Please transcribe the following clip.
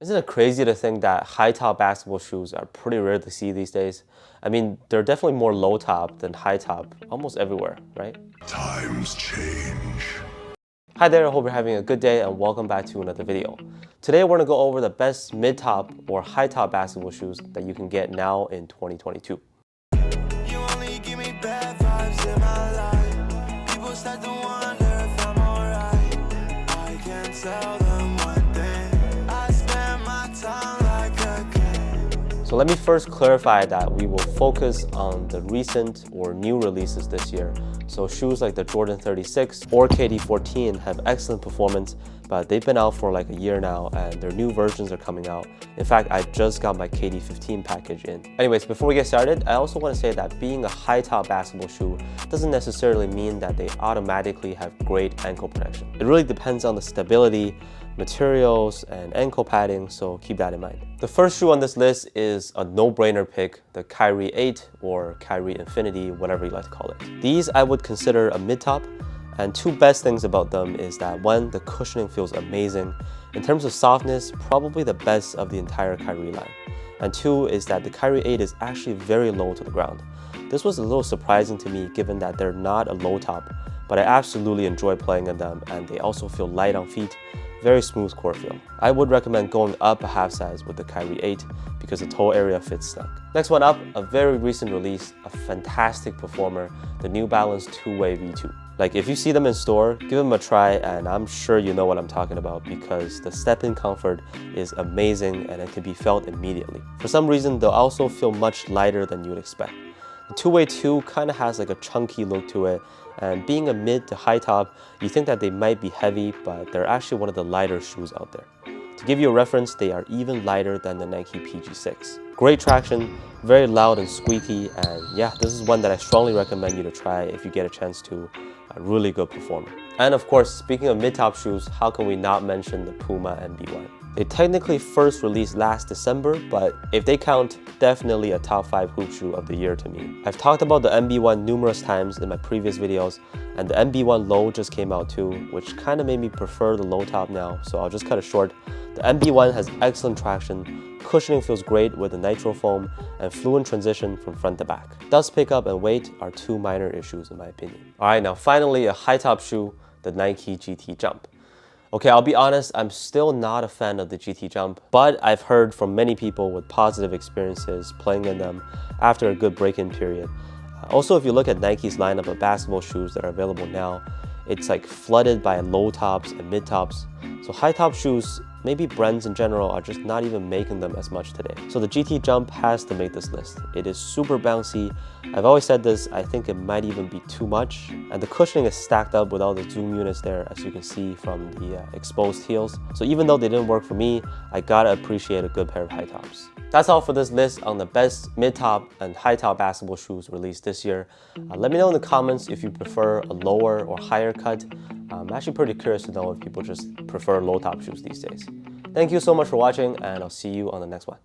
Isn't it crazy to think that high-top basketball shoes are pretty rare to see these days? I mean, they're definitely more low-top than high-top almost everywhere, right? Times change. Hi there, I hope you're having a good day and welcome back to another video. Today we're going to go over the best mid-top or high-top basketball shoes that you can get now in 2022. You only give me bad vibes in my life. People start to wonder if I'm alright. I can't tell them one thing. I spend my time like a kid. So let me first clarify that we will focus on the recent or new releases this year. So shoes like the Jordan 36 or KD 14 have excellent performance, but they've been out for like a year now and their new versions are coming out. In fact, I just got my KD 15 package in. Anyways, before we get started, I also want to say that being a high-top basketball shoe doesn't necessarily mean that they automatically have great ankle protection. It really depends on the stability, materials, and ankle padding, so keep that in mind. The first shoe on this list is a no-brainer pick, the Kyrie 8 or Kyrie Infinity, whatever you like to call it. These I would consider a mid-top, and two best things about them is that one, the cushioning feels amazing. In terms of softness, probably the best of the entire Kyrie line. And two is that the Kyrie 8 is actually very low to the ground. This was a little surprising to me given that they're not a low top, but I absolutely enjoy playing in them and they also feel light on feet. Very smooth core feel. I would recommend going up a half size with the Kyrie 8 because the toe area fits snug. Next one up, a very recent release, a fantastic performer, the new Balance TwoWay V2. Like if you see them in store, give them a try and I'm sure you know what I'm talking about because the step-in comfort is amazing and it can be felt immediately. For some reason, they'll also feel much lighter than you would expect. The TwoWay 2 kind of has like a chunky look to it, and being a mid to high top, you think that they might be heavy, but they're actually one of the lighter shoes out there. To give you a reference, they are even lighter than the Nike PG6. Great traction, very loud and squeaky, and yeah, this is one that I strongly recommend you to try if you get a chance to. A really good performer. And of course, speaking of mid-top shoes, how can we not mention the Puma MB1? They technically first released last December, but if they count, definitely a top 5 hoop shoe of the year to me. I've talked about the MB1 numerous times in my previous videos, and the MB1 low just came out too, which kind of made me prefer the low top now, so I'll just cut it short. The MB1 has excellent traction, cushioning feels great with the nitro foam, and fluent transition from front to back. Dust pickup and weight are two minor issues in my opinion. Alright, now finally a high top shoe, the Nike GT Jump. Okay, I'll be honest, I'm still not a fan of the GT Jump, but I've heard from many people with positive experiences playing in them after a good break-in period. Also, if you look at Nike's lineup of basketball shoes that are available now, it's like flooded by low tops and mid tops. So high top shoes, maybe brands in general are just not even making them as much today. So the GT Jump has to make this list. It is super bouncy. I've always said this, I think it might even be too much. And the cushioning is stacked up with all the zoom units there, as you can see from the exposed heels. So even though they didn't work for me, I gotta appreciate a good pair of high tops. That's all for this list on the best mid-top and high-top basketball shoes released this year. Let me know in the comments if you prefer a lower or higher cut. I'm actually pretty curious to know if people just prefer low-top shoes these days. Thank you so much for watching, and I'll see you on the next one.